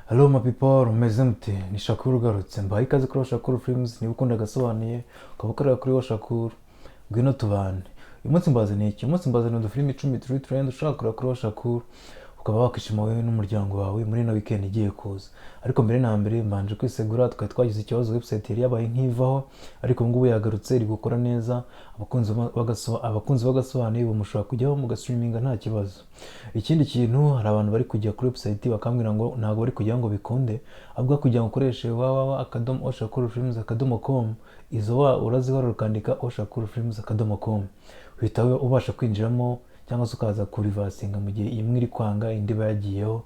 Hello my people, meze mute ni Shakur ugarutse mbaye ikaze kuri Shakur Films. Niba ukunda gasobanuye ukaba ukorera kuri Shakur ngwino tubane. Uyu munsi mbazaniye iki? Uyu munsi mbazaniye udufilimi 10 turi trend ushaka kuri Shakur ukaba wakishima wowe n'umuryango wawe muri ino weekend igiye kuza. Ariko mbere na mbere mbanje kwisegura twagize ikibazo website yari yabaye nkivaho, ariko ngubu yagarutse iri gukora neza. Abakunzi bagasobanuye mushobora kujyaho mu streaminga nta kibazo. Ikindi kintu, hari abantu bari kujya kuri website bakambwira ngo ntago bari kujya ngo bikunde, ahubwo kujya ngo ukoreshe www.oshakurfilms.com. izo urazihora ukandika oshakurfilms.com, uhita ubasha kwinjiramo cyangwa se ukaza kurivasinga mu gihe imwe iri kwanga indi bayagiyeho,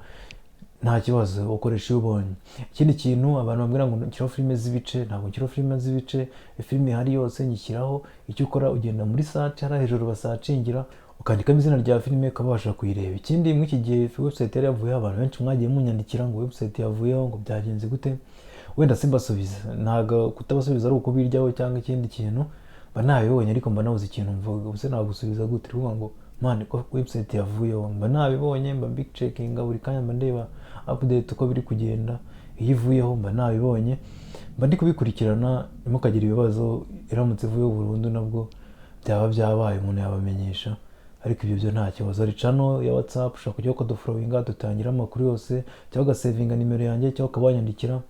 nta kibazo ukoresha iyo ubonye. Ikindi kintu, abantu bambwira ngo nshyiraho filime z'ibice, ntabwo nshyiraho filime z'ibice. Filime ihari yose nyishyiraho. Icyo ukora ugenda muri search, hariya hejuru basacingira ukandikamo izina rya filime ukabasha kuyireba. Ikindi, muri iki gihe website yari yavuyeho, abantu benshi mwagiye munyandikira ngo website yavuyeho ngo byagenze gute. Wenda simbasubiza, ntago kutabasubiza ari ukubiryaho cyangwa ikindi kintu, mba nabibonye ariko mba nabuze ikintu mvuga. Ubuse nagusubiza gute ruvuga ngo man ko website yavuyeho? Mba nabibonye, mba big checking buri kanya, mba ndeba update uko biri kugenda. Iyo ivuyeho mba nabibonye, mba ndi kubikurikirana. Ntimukagira ibibazo, iramutse ivuyeho burundu nabwo byaba byabaye umuntu yabamenyesha, ariko ibyo byo nta kibazo. Hari channel ya WhatsApp ushaka kujya ukadufollowinga, dutangira amakuru yose, cyangwa ugasevinga nimero yanjye, cyangwa ukabanyandikira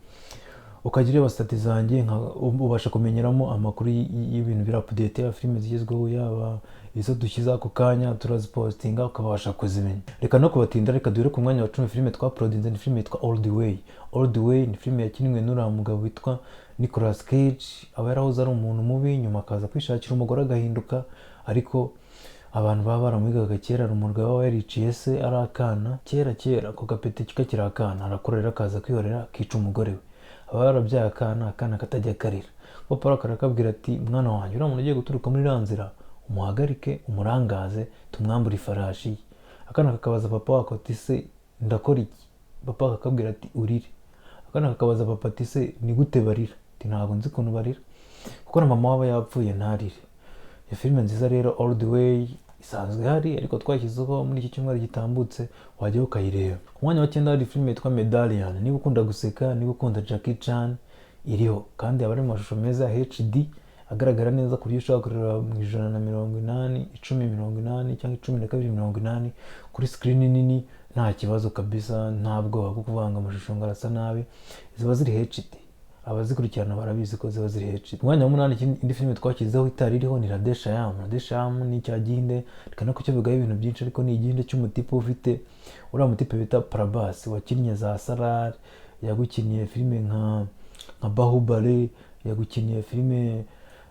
ukagira abastati zanjye, ubasha kumenyeramo amakuru y'ibintu biri update ya filime zigezweho, yaba izo dushyize ako kanya turazipostinga ukabasha kuzimenya. Reka no kubatinda, reka duhere ku mwanya wa 10 filime twaproduce. Ni filime yitwa All the Way. All the Way ni filime yakinwe n'uriya mugabo witwa Nicolas Cage. Aba yarahoze ari umuntu mubi, nyuma akaza kwishakira umugore agahinduka, ariko abantu baba baramuhigaga kera. Umugabo we yariciye se ari akana kera ko gapeti kakiri akana, arakorera akaza kwihorera akica umugore we. Aba yarabyaye akana katajya karira. Papa akarakabwira ati, mwana wanjye, uriya muntu ugiye guturuka muri iriya nzira umuhagarike, umurangaze, tumwambure ifarashi ye. Akana kakabaza papa wako ati, se ndakora iki? Papa akakabwira ati, urire. Akana kakabaza papa ati, se ni gute barira? Ati, ntabwo nzi ukuntu barira, kuko na mama waba yapfuye ntarire. Iyo filime nziza rero All the Way isanzwe ihari, ariko twashyizeho muri iki cyumweru gitambutse, wajya ukayireba. Ku mwanya wa 9 hari filime yitwa Medallion. Niba ukunda guseka, niba ukunda Jackie Chan, iriho kandi aba ari mu mashusho meza ya HD agaragara neza, ku buryo ushobora kureba mu 180, 1080 cyangwa 1280 kuri screen nini nta kibazo kabisa, nta bwoba bwo kuvanga amashusho ngo arasa nabi. Ziba ziri HD, abazikurikirana barabizi ko ziba ziri HD. Umwanya wa 8 indi filime twashyizeho itari iriho ni Radesham. Ni cya gihinde, rikana ko cyavugaho ibintu byinshi, ariko ni igihinde cy'umutipe ufite uriya mutipe bita Prabhas, wakinnye za Sarar, yagukinnye filime nka Bahubali, yagukinnye filime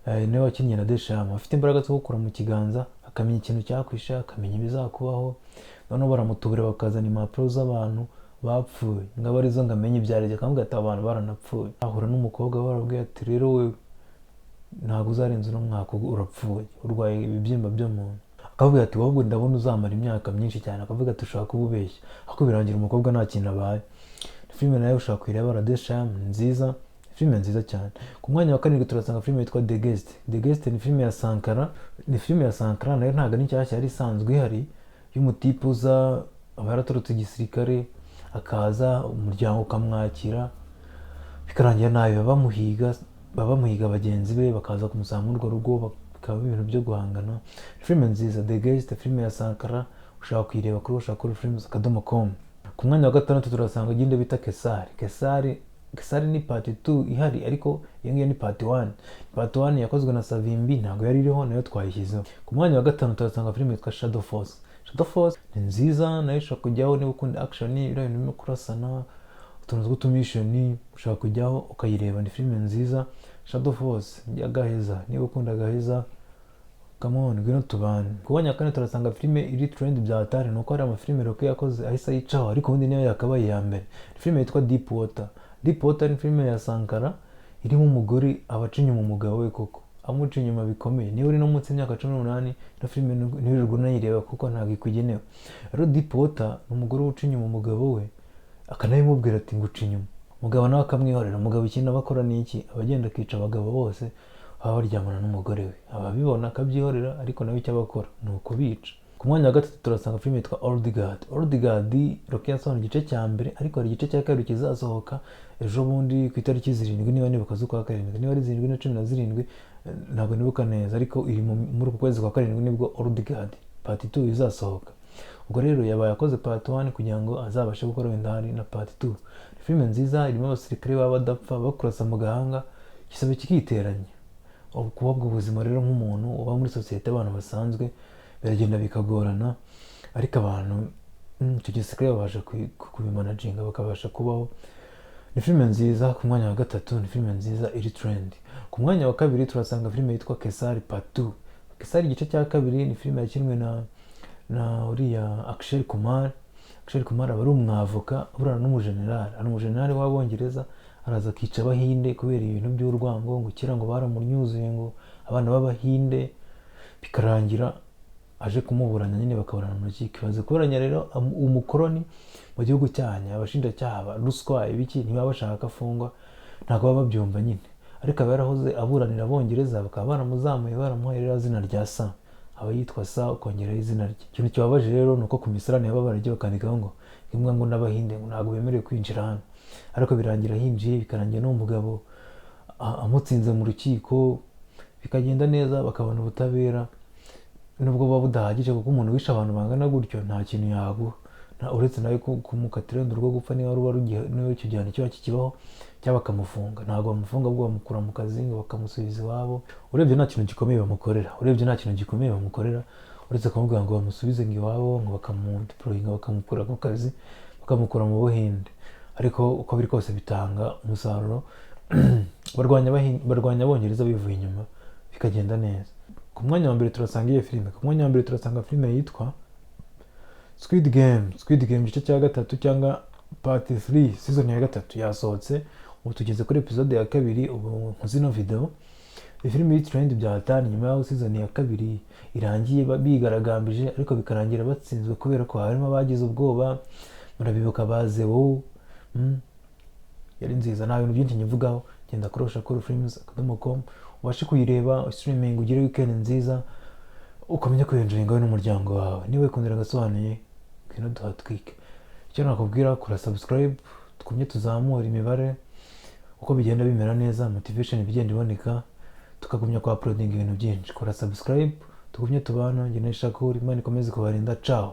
nawe wakinnye Radesham. Afite imbaraga zo gukora mu kiganza, akamenya ikintu cyakwisha, akamenya ibizakubaho. Noneho baramutubura bakazana impapuro z'abantu bapfuye, ngaba arizo ngamenye ibyarije, akamubwira ati abantu baranapfuye. Ahura n'umukobwa barabwiye ati, rero we ntabwo uzarenza uno mwaka urapfuye, urwaye ibibyimba byo mu nda. Akavuga ati, wowe ndabona uzamara imyaka myinshi cyane. Akavuga ati, ushaka kububeshya. Ariko birangira umukobwa nta kintu abaye. Filime nayo ushaka kuyireba, Radesham nziza, filime nziza cyane. Ku mwanya wa 7 turasanga filime yitwa The Guest. The Guest ni filime ya Sankara. Ni filime ya Sankara nayo ntabwo ari nshyashya, yari isanzwe ihari, y'umutipe uza, aba yaraturutse igisirikare, akaza umuryango ukamwakira, bikarangira nabi bamuhiga bagenzi be, bakaza kumusanga urwo rugo, bikaba ibintu byo guhangana. Filime nziza The Guest, filime ya Sankara, ushaka kuyireba kuri oshakurfilms.com. Ku mwanya wa 6 turasanga iginde bita Kesari ni part 2 ihari, ariko iyo ngiyo ni part 1. Part 1 yakozwe na Savimbi, ntabwo yari iriho, nayo twayishyizeho. Ku mwanya wa 5 turasanga filime yitwa Shadow Force. Shadow Force ni nziza, nayo ushaka kujyaho niba ukunda action, ibintu birimo kurasana, utuntu tw'utumishoni, ushaka kujyaho ukayireba. Ni filime nziza Shadow Force ya Gaheza. Niba ukunda Gaheza, come on ngwino tubane. Ku mwanya wa 4 turasanga filime iri trend bya hatari, nuko hari amafilime Roke yakoze ahise yicaho, ariko ubundi niyo yakabaye ya mbere. Filime yitwa Deep Water. Deep Water ni filime ya Sankara, irimo umugore abaca inyuma umugabo we, koko amuca inyuma bikomeye. Niba uri no munsi y'imyaka 18, ino filime ntiwirirwa unayireba kuko ntabwo ikugenewe. Rero Deep Water ni umugore uca inyuma umugabo we, akanabimubwira ati nguca inyuma. Umugabo nawe akamwihorera. Umugabo ikintu aba akora ni iki? Abagenda akica abagabo bose baba baryamana n'umugore we, ababibona akabyihorera, ariko nawe icyo aba akora ni ukubica. ku mwanya wa gatatu turasanga filime yitwa Old Guard. Old Guard Rocky yasohoye igice cya mbere, ariko hari igice cya kabiri kizasohoka ejo bundi ku itariki 7 niba nibuka z'ukwa karindwi, niba ari 7 na 17 ntabwo nibuka neza, ariko iri muri uku kwezi kwa karindwi nibwo Old Guard part 2 izasohoka. ubwo rero yabaye akoze part 1 kugira ngo azabashe gukora wenda hari na part 2. Filime nziza irimo abasirikare baba badapfa bakurasa mu gahanga igisebe kikiteranya. Kubabwa ubuzima rero nk'umuntu uba muri sosiyete abantu basanzwe biragenda bikagorana, ariko abantu icyo gisirikare babasha kubimanaginga bakabasha kubaho. Ni filime nziza. Ku mwanya wa gatatu ni filime nziza iri trend. Ku mwanya wa kabiri turasanga filime yitwa Kesari part 2. Kesari igice cya kabiri ni filime yakinwe na uriya Akshay Kumar. Akshay Kumar aba ari umwavoka burana n'umujenerali, ari umujenerali w'Abongereza, araza akica Abahinde kubera ibintu by'urwango, ngo kera ngo baramunyuzuye ngo abana b'Abahinde, bikarangira aje kumuburanya nyine bakaburana mu rukiko. Baze kuburanya rero umukoroni mu gihugu cyanyu, abashinjacyaha ruswa ibiki ntibaba bashaka afungwa, ntabwo baba babyumva nyine, ariko aba yarahoze aburanira Abongereza bakaba baramuzamuye baramuhaye rero izina rya Sa, aba yitwa Sa ukongeraho izina rye. Ikintu kibabaje rero ni uko ku misarane baba baragiye bakandikaho ngo imbwa ngo n'Abahinde ngo ntabwo bemerewe kwinjira hano, ariko birangira hinjiye, bikarangira n'umugabo amutsinze mu rukiko, bikagenda neza bakabona ubutabera, nubwo buba budahagije kuko umuntu wishe abantu bangana gutyo nta kintu yaguha, uretse nawe kumukatira wenda urwo gupfa niba icyo gihano kiba kikibaho cyangwa bakamufunga. Ntabwo bamufunga ahubwo bamukura mu kazi ngo bakamusubiza iwabo. Urebye nta kintu gikomeye bamukorera, uretse kumubwira ngo bamusubize ngo iwabo, ngo bakamudeployinga bakamukura ku kazi bakamukura mu Buhinde. Ariko uko biri kose bitanga umusaruro barwanya Abongereza bivuye inyuma bikagenda neza. Ku mwanya wa mbere turasanga iyo filime. Ku mwanya wa mbere turasanga filime yitwa Squid Game igice cya gatatu cyangwa part 3 season ya gatatu yasohotse. Ubu tugeze kuri episode ya kabiri. Ubu zino video iyi filime y'trend byahatani nyuma y'aho season ya kabiri irangiye bigaragambije, ariko bikarangira batsinzwe kubera ko harimo abagize ubwoba. Murabibuka bazewo yari nziza. Nta bintu byinshi nyivugaho, genda kuri oshakurufilms.com ubashe kuyireba streaming, ugire weekend nziza, ukamenya kwenjoyinga n'umuryango wawe. Niba wikundira gasobanuye kino duhatwike, icyo nakubwira kora subscribe, tukumye tuzamura imibare uko bigenda bimera neza, motivation bigenda iboneka, tukagumya kwa uploading ibintu byinshi. Kora subscribe, tukumye tubana. Njye ni Shakur, Imana ikomeze kubarinda. Ciao.